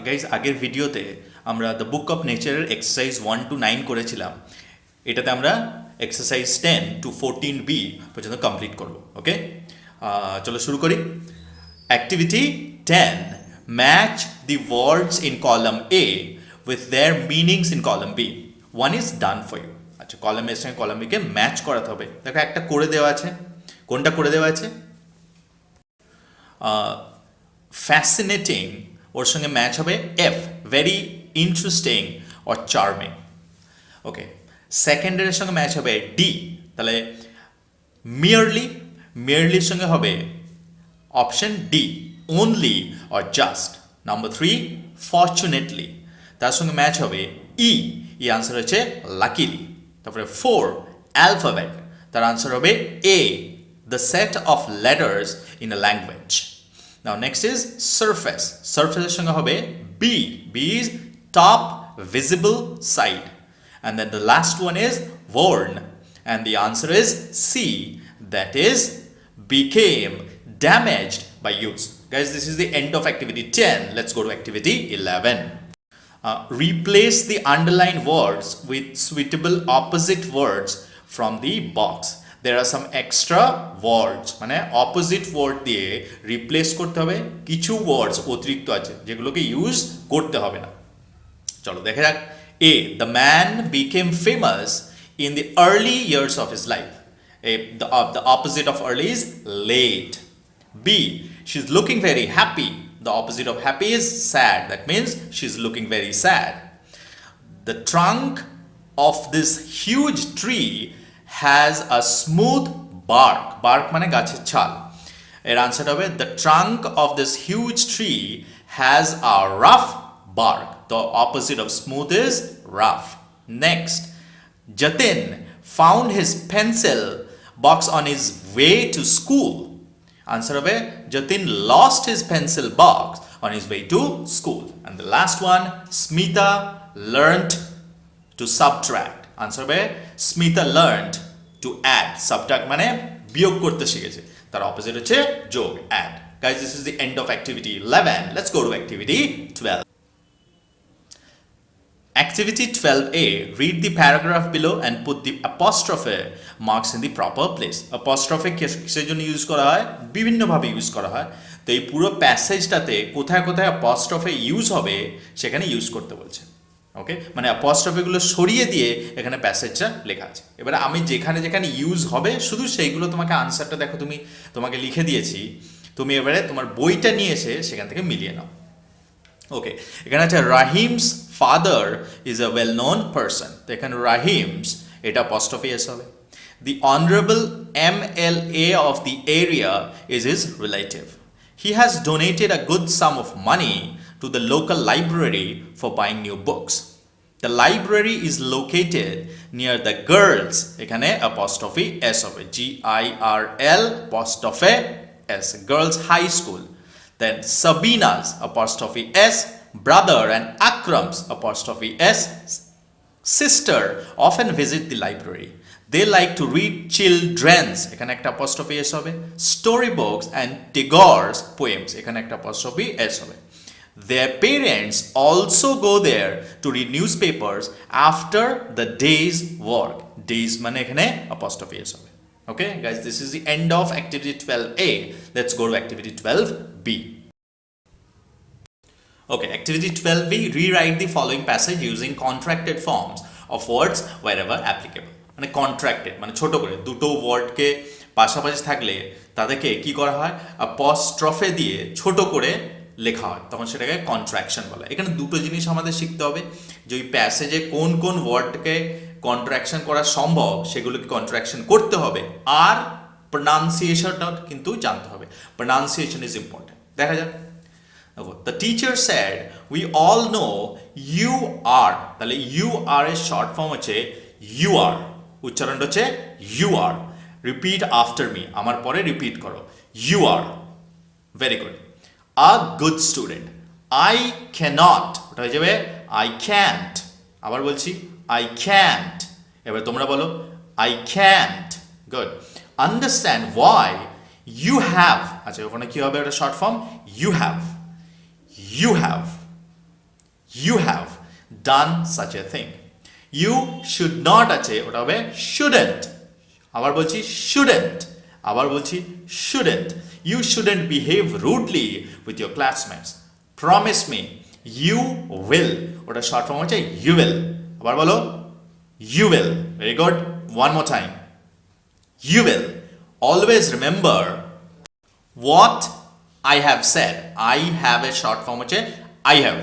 Guys আগের ভিডিওতে আমরা দ্য বুক অফ নেচারের এক্সারসাইজ 1 to 9 করেছিলাম। এটাতে আমরা এক্সারসাইজ 10 to 14b পর্যন্ত কমপ্লিট করব। ওকে, চলো শুরু করি। Activity 10, match the words in column A with their meanings in column B. One is done for you. আচ্ছা, কলাম এর সঙ্গে কলাম বিকে ম্যাচ করাতে হবে। দেখো একটা করে দেওয়া আছে, কোনটা করে দেওয়া আছে? ফ্যাসিনেটিং, ওর সঙ্গে ম্যাচ হবে F, very interesting or charming. Okay, সেকেন্ডের সঙ্গে ম্যাচ হবে ডি, তাহলে মিয়ারলি, মিয়ারলির সঙ্গে হবে option D, only or just. Number 3, fortunately, তার সঙ্গে ম্যাচ হবে ই, ই আনসার হচ্ছে লাকিলি। তারপরে 4, অ্যালফাবেট, তার আনসার হবে A, the set of letters in a language. Now next is surface. Surface এর সঙ্গে হবে B. B is top visible side. And then the last one is worn. And the answer is C. That is became damaged by use. Guys, this is the end of activity 10. Let's go to activity 11. Replace the underlined words with suitable opposite words from the box. There are some extra words, মানে opposite word দিয়ে replace করতে হবে। কিছু ওয়ার্ডস অতিরিক্ত আছে যেগুলোকে use করতে হবে না। চলো দেখা যাক। A, the man became famous in the early years of his life. The opposite of early is late. B, she is looking very happy. The opposite of happy is sad. That means she is looking very sad. The trunk of this huge tree has a smooth bark. Bark মানে গাছের ছাল। এর answer হবে the trunk of this huge tree has a rough bark. The opposite of smooth is rough. Next, Jatin found his pencil box on his way to school. Answer হবে Jatin lost his pencil box on his way to school. And the last one, Smita learnt to subtract. Answer হবে Smita learned to add. Subtract মানে বিয়োগ করতে শিখেছে, তার opposite হচ্ছে যোগ, add. Guys, this is the end of activity 11. Let's go to activity 12. Activity 12A, read the paragraph below and put the apostrophe marks in the proper place. Apostrophe কিসের জন্য use করা হয়? বিভিন্নভাবে ইউজ করা হয়। তো এই পুরো প্যাসেজটাতে কোথায় কোথায় apostrophe ইউজ হবে সেখানে ইউজ করতে বলছে। ওকে, মানে অ্যাপস্ট্রফিগুলো সরিয়ে দিয়ে এখানে প্যাসেজটা লেখা আছে। এবারে আমি যেখানে যেখানে ইউজ হবে শুধু সেইগুলো তোমাকে আনসারটা দেখো, তোমাকে লিখে দিয়েছি, তুমি এবারে তোমার বইটা নিয়ে এসে সেখান থেকে মিলিয়ে নাও। ওকে, এখানে আছে Rahim's father is a well known person. তো এখানে রাহিমস, এটা অ্যাপস্ট্রফি এস হবে। The honourable MLA of the area is his relative. He has donated a good sum of money to the local library for buying new books. The library is located near the girls, এখানে apostrophe s হবে, GIRL apostrophe s, girls high school. Then Sabina's apostrophe s brother and Akram's apostrophe s sister often visit the library. They like to read children's, এখানে একটা apostrophe s হবে, storybooks and Tagore's poems, এখানে একটা apostrophe s হবে. Their parents also go there to read newspapers after the day's work. Days মানে এখানে apostrophe s হবে। Okay, guys, this is the end of activity 12A. Let's go to activity 12B. Okay, activity 12B, rewrite the following passage using contracted forms of words wherever applicable. মানে contracted মানে ছোট করে দুটো ওয়ার্ডকে পাশাপাশি থাকলে তাদেরকে কি করা হয়? apostrophe দিয়ে ছোট করে লেখা হয়, তখন সেটাকে কন্ট্রাকশন বলা হয়। এখানে দুটো জিনিস আমাদের শিখতে হবে, যে ওই প্যাসেজে কোন কোন ওয়ার্ডকে কন্ট্রাকশন করা সম্ভব সেগুলোকে কন্ট্রাকশন করতে হবে, আর প্রনাউন্সিয়েশনটা কিন্তু জানতে হবে। Pronunciation is important. দেখা যাক। The teacher said we all know U R, তাহলে ইউ আর এর শর্ট ফর্ম হচ্ছে ইউ আর, উচ্চারণটা হচ্ছে you are. Repeat after me, আমার পরে রিপিট করো, you are. Very good. A good student. I cannot, ওটা হয়ে যাবে I can't। আবার বলছি I can't। এবার তোমরা বলো I can't। Good. Understand why you have, আচ্ছা ওখানে কি হবে? ওটা short form you have, you have। you have done such a thing. You should not আছে ওটা হবে shouldn't. আবার বলছি shouldn't. আবার বলছি shouldn't. You shouldn't behave rudely with your classmates. Promise me you will. ওটা শর্ট ফর্ম হচ্ছে you will. আবার বলো you will. Very good. One more time. You will. Always remember what I have said. I have a short form হচ্ছে I have.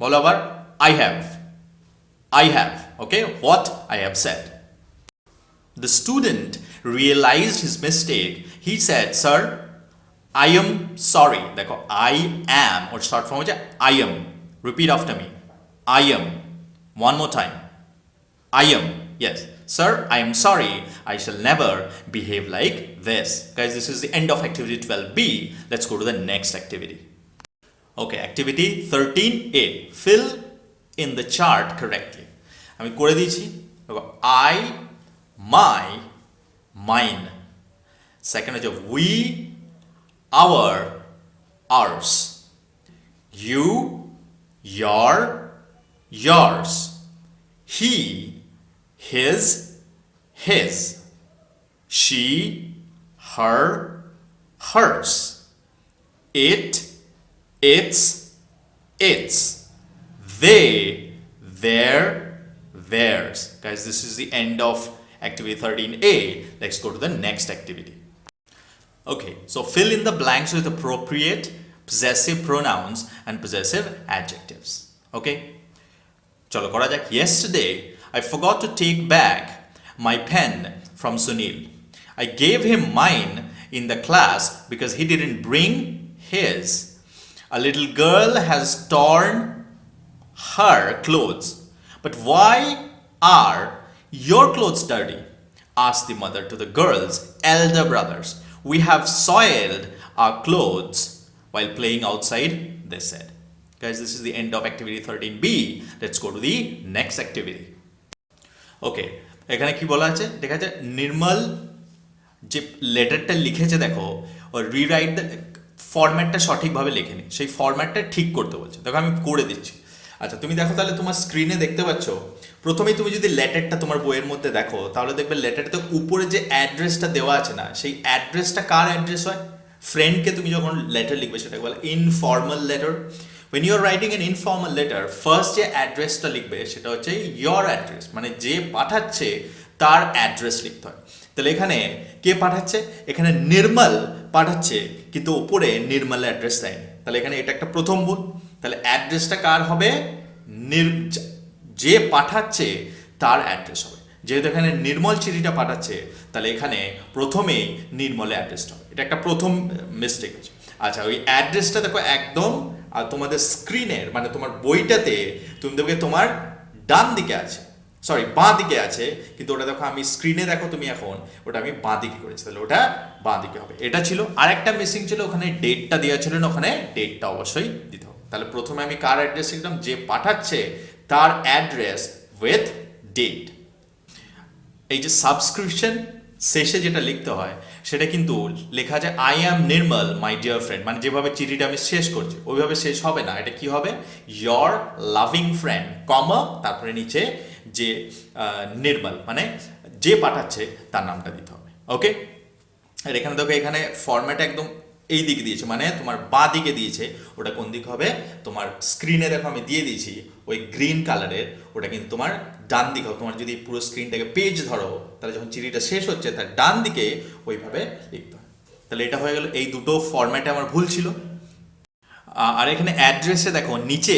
বলো আবার I have. I have. Okay? What I have said. The student realized his mistake. He said, "Sir, I am sorry." দেখো I am or short form হচ্ছে I am. Repeat after me. I am. One more time. I am. Yes. Sir, I am sorry. I shall never behave like this. Guys, this is the end of activity 12B. Let's go to the next activity. Okay, activity 13A. Fill in the chart correctly. আমি করে দিয়েছি দেখো I, my, mine. Second হচ্ছে we, our, ours. You, your, yours. He, his, his. She, her, hers. It, its, its. They, their, theirs. Guys, this is the end of activity 13A. Let's go to the next activity. Okay, so fill in the blanks with appropriate possessive pronouns and possessive adjectives. Okay, chalo kora jak. Yesterday I forgot to take back my pen from Sunil. I gave him mine in the class because he didn't bring his. A little girl has torn her clothes. But why are your clothes dirty? Asked the mother to the girl's elder brothers. We have soiled our clothes while playing outside, they said. Guys, this is the end of activity 13B. Let's go to the next activity. Okay, এখানে কি বলা আছে দেখা যায় নির্মল যে লেটারটা লিখেছে দেখো ও রিরাইট দ্য ফরম্যাটটা সঠিকভাবে লেখেনি, সেই ফরম্যাটটা ঠিক করতে বলছে। দেখো আমি করে দিচ্ছি। আচ্ছা তুমি দেখো তাহলে তোমার স্ক্রিনে দেখতে পাচ্ছ প্রথমেই তুমি যদি লেটারটা তোমার বইয়ের মধ্যে দেখো তাহলে দেখবে লেটারটাতে উপরে যে অ্যাড্রেসটা দেওয়া আছে না সেই অ্যাড্রেসটা কার অ্যাড্রেস হয়? ফ্রেন্ডকে তুমি যখন লেটার লিখবে সেটাকে বলে informal letter. when you are writing an informal letter first যে অ্যাড্রেসটা লিখবে সেটা হচ্ছে your address, মানে যে পাঠাচ্ছে তার অ্যাড্রেস লিখতে হয়। তাহলে এখানে কে পাঠাচ্ছে? এখানে নির্মল পাঠাচ্ছে কিন্তু উপরে নির্মল অ্যাড্রেস দেয়নি, তাহলে এখানে এটা একটা প্রথম ভুল। তাহলে অ্যাড্রেসটা কার হবে? যে পাঠাচ্ছে তার অ্যাড্রেস হবে। যেহেতু এখানে নির্মল চিঠিটা পাঠাচ্ছে তাহলে এখানে প্রথমেই নির্মলের অ্যাড্রেসটা হবে, এটা একটা প্রথম মিস্টেক আছে। আচ্ছা ওই অ্যাড্রেসটা দেখো একদম আর তোমাদের স্ক্রিনের মানে তোমার বইটাতে তুমি দেখবে তোমার ডান দিকে আছে, সরি বাঁ দিকে আছে, কিন্তু ওটা দেখো আমি স্ক্রিনে দেখো তুমি এখন ওটা আমি বাঁ দিকে করেছি, তাহলে ওটা বাঁ দিকে হবে। এটা ছিল। আর একটা মিসিং ছিল, ওখানে ডেটটা দেওয়া ছিল না, ওখানে ডেটটা অবশ্যই দিতে হবে। তাহলে প্রথমে আমি কার অ্যাড্রেস লিখলাম? যে পাঠাচ্ছে তার অ্যাড্রেস উইথ ডেট। এই যে সাবস্ক্রিপশন শেষে যেটা লিখতে হয় সেটা কিন্তু লেখা যায় I am Nirmal my dear friend, মানে যেভাবে চিঠিটা আমি শেষ করছি ওইভাবে শেষ হবে না, এটা কি হবে? ইয়োর লাভিং ফ্রেন্ড কমা তারপরে নিচে যে নির্মল মানে যে পাঠাচ্ছে তার নামটা দিতে হবে। ওকে, আর এখানে দেখো এখানে ফরম্যাট একদম এই দিকে দিয়েছে, মানে তোমার বাঁ দিকে দিয়েছে। ওটা কোন দিক হবে? তোমার স্ক্রিনে দেখো আমি দিয়ে দিয়েছি ওই গ্রিন কালারের, ওটা কিন্তু তোমার ডান দিকে হবে। তোমার যদি পুরো স্ক্রিনটাকে পেজ ধরো তাহলে যখন চিঠিটা শেষ হচ্ছে তার ডান দিকে ওইভাবে লিখতে হয়। তাহলে এটা হয়ে গেল, এই দুটো ফরম্যাটে আমার ভুল ছিল। আর এখানে অ্যাড্রেসে দেখো নিচে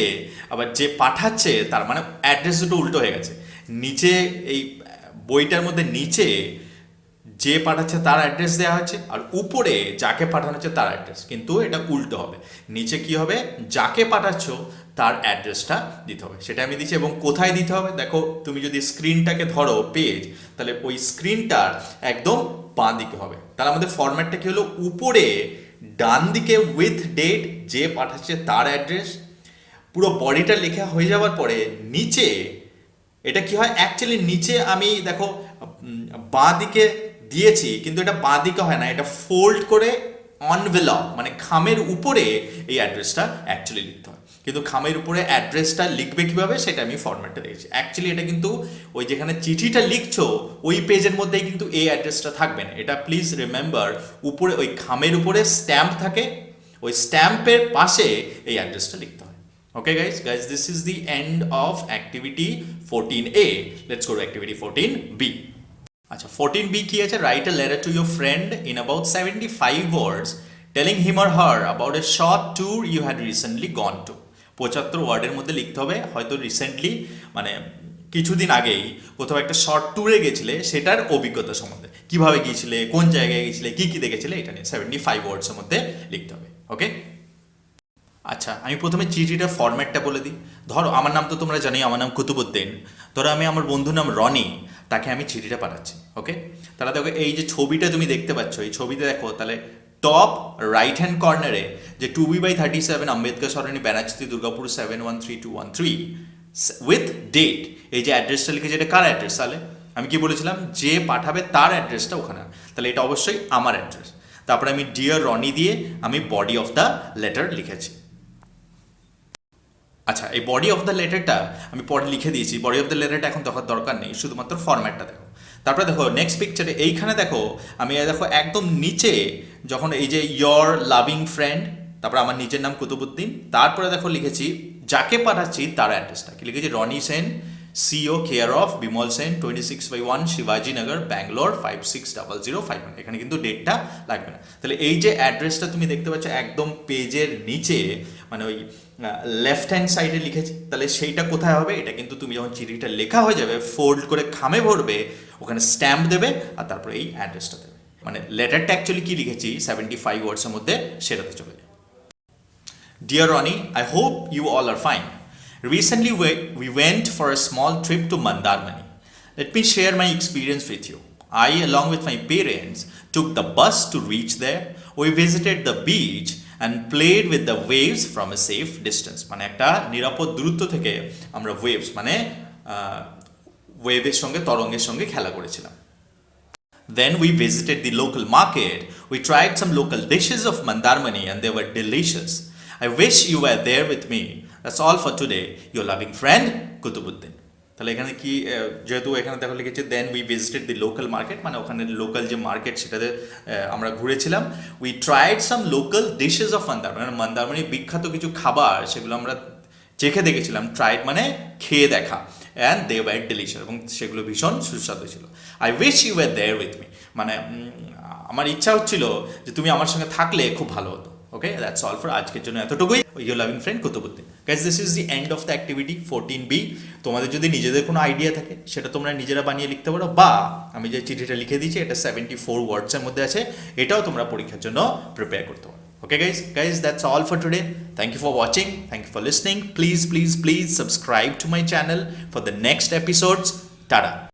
আবার যে পাঠাচ্ছে তার মানে অ্যাড্রেস দুটো উল্টো হয়ে গেছে। নিচে এই বইটার মধ্যে নিচে যে পাঠাচ্ছে তার অ্যাড্রেস দেওয়া হচ্ছে আর উপরে যাকে পাঠানো হচ্ছে তার অ্যাড্রেস, কিন্তু এটা উল্টো হবে। নিচে কি হবে? যাকে পাঠাচ্ছ তার অ্যাড্রেসটা দিতে হবে, সেটা আমি দিচ্ছি। এবং কোথায় দিতে হবে দেখো, তুমি যদি স্ক্রিনটাকে ধরো পেজ, তাহলে ওই স্ক্রিনটার একদম বাঁ দিকে হবে। তাহলে আমাদের ফরম্যাটটা কি হলো? উপরে ডান দিকে উইথ ডেট যে পাঠাচ্ছে তার অ্যাড্রেস, পুরো বডিটা লেখা হয়ে যাওয়ার পরে নিচে এটা কি হয়? অ্যাকচুয়ালি নিচে আমি দেখো বাঁ দিকে দিয়েছি কিন্তু এটা বাঁ দিকে হয় না, এটা ফোল্ড করে অনভেলপ মানে খামের উপরে এই অ্যাড্রেসটা অ্যাকচুয়ালি লিখতে হয়। কিন্তু খামের উপরে অ্যাড্রেসটা লিখবে কীভাবে সেটা আমি ফরম্যাটটা দিয়েছি। অ্যাকচুয়ালি এটা কিন্তু ওই যেখানে চিঠিটা লিখছো ওই পেজের মধ্যেই কিন্তু এই অ্যাড্রেসটা থাকবে না, এটা প্লিজ রিমেম্বার। উপরে ওই খামের উপরে স্ট্যাম্প থাকে, ওই স্ট্যাম্পের পাশে এই অ্যাড্রেসটা লিখতে হয়। Okay guys, this is the end of activity 14A. Let's go to activity 14B. আচ্ছা 14B কি আছে? Write a letter to your friend in about 75 words telling him or her about a short tour you had recently gone to. 75 ওয়ার্ডের মধ্যে লিখতে হবে, হয়তো recently মানে কিছুদিন আগেই কোথাও একটা শর্ট ট্যুরে গেছিলে সেটার অভিজ্ঞতা সম্বন্ধে, কিভাবে গিয়েছিলে, কোন জায়গায় গিয়েছিলে, কি কি দেখেছিলে, এটা নিয়ে 75 ওয়ার্ডসের মধ্যে লিখতে হবে। ওকে, আচ্ছা আমি প্রথমে চিঠিটার ফরম্যাটটা বলে দিই। ধরো আমার নাম তো তোমরা জানি, আমার নাম কুতুবুদ্দিন। ধরো আমি আমার বন্ধুর নাম রনি, তাকে আমি চিঠিটা পাঠাচ্ছি। ওকে, তাহলে দেখো এই যে ছবিটা তুমি দেখতে পাচ্ছ, এই ছবিতে দেখো তাহলে টপ রাইট হ্যান্ড কর্নারে যে 2B/37 Ambedkar Sarani Banerjee Durgapur 713213 with date, এই যে অ্যাড্রেসটা লিখেছে এটা কার অ্যাড্রেস? তাহলে আমি কি বলেছিলাম যে পাঠাবে তার অ্যাড্রেসটা ওখানে, তাহলে এটা অবশ্যই আমার অ্যাড্রেস। তারপরে আমি ডিয়ার রনি দিয়ে আমি বডি অফ দ্য লেটার লিখেছি। আচ্ছা এই বডি অফ দ্য লেটারটা আমি পরে লিখে দিয়েছি, বডি অফ দ্য লেটারটা এখন দেখার দরকার নেই, শুধুমাত্র ফরম্যাটটা দেখো। তারপরে দেখো নেক্সট পিকচারে এইখানে দেখো আমি দেখো একদম নিচে যখন এই যে ইয়োর লাভিং ফ্রেন্ড, তারপরে আমার নিজের নাম কুতুবুদ্দিন, তারপরে দেখো লিখেছি যাকে পাঠাচ্ছি তার অ্যাড্রেসটা কি লিখেছি, Rony Sen C O care of Bimal Sen 26/1 শিবাজি নগর ব্যাঙ্গালোর 560051। এখানে কিন্তু ডেটটা লাগবে না। তাহলে এই যে অ্যাড্রেসটা তুমি দেখতে পাচ্ছ একদম পেজের নিচে মানে ওই লেফট হ্যান্ড সাইডে লিখেছি, তাহলে সেইটা কোথায় হবে? এটা কিন্তু তুমি যখন চিঠিটা লেখা হয়ে যাবে ফোল্ড করে খামে ভরবে, ওখানে স্ট্যাম্প দেবে আর তারপরে এই অ্যাড্রেসটা দেবে। মানে লেটারটা অ্যাকচুয়ালি কি লিখেছি 75 ওয়ার্ডসের মধ্যে সেটাতে চলে যায়। Dear Ronnie, I hope you all are fine. Recently we went for a small trip to Mandarmani. Let me share my experience with you. I, along with my parents, took the bus to reach there. We visited the beach and played with the waves from a safe distance. মানে একটা নিরাপদ দূরত্ব থেকে আমরা waves মানে ওয়েভের সঙ্গে তরঙ্গের সঙ্গে খেলা করেছিলাম। Then we visited the local market. We tried some local dishes of Mandarmani and they were delicious. I wish you were there with me. That's all for today. Your loving friend, Kutubuddin. তাহলে এখানে কি যেহেতু এখানে দেখো লিখেছে then we visited the local market, মানে ওখানে local যে মার্কেট সেটাতে আমরা ঘুরেছিলাম। We tried some local dishes of Mandarmani, মানে মন্দারমণির বিখ্যাত কিছু খাবার সেগুলো আমরা চেখে দেখেছিলাম। ট্রাইড মানে খেয়ে দেখা, অ্যান্ড দে ওয়ার ডিলিশিয়াস, এবং সেগুলো ভীষণ সুস্বাদু ছিল। I wish you were there with me, মানে আমার ইচ্ছা হচ্ছিল যে তুমি আমার সঙ্গে থাকলে খুব ভালো হতো। ওকে, দ্যাটস অল ফর আজকের জন্য এতটুকুই। Your loving friend Qutubuddin. Guys this is the end of the activity 14B। তোমাদের যদি নিজেদের কোনো আইডিয়া থাকে সেটা তোমরা নিজেরা বানিয়ে লিখতে পারো, বা আমি যে চিঠিটা লিখে দিয়েছি এটা 74 ওয়ার্ডসের মধ্যে আছে, এটাও তোমরা পরীক্ষার জন্য প্রিপেয়ার করতে পারো। Okay guys, that's all for today. Thank you for watching. Thank you for listening. Please subscribe to my channel for the next episodes. Tada.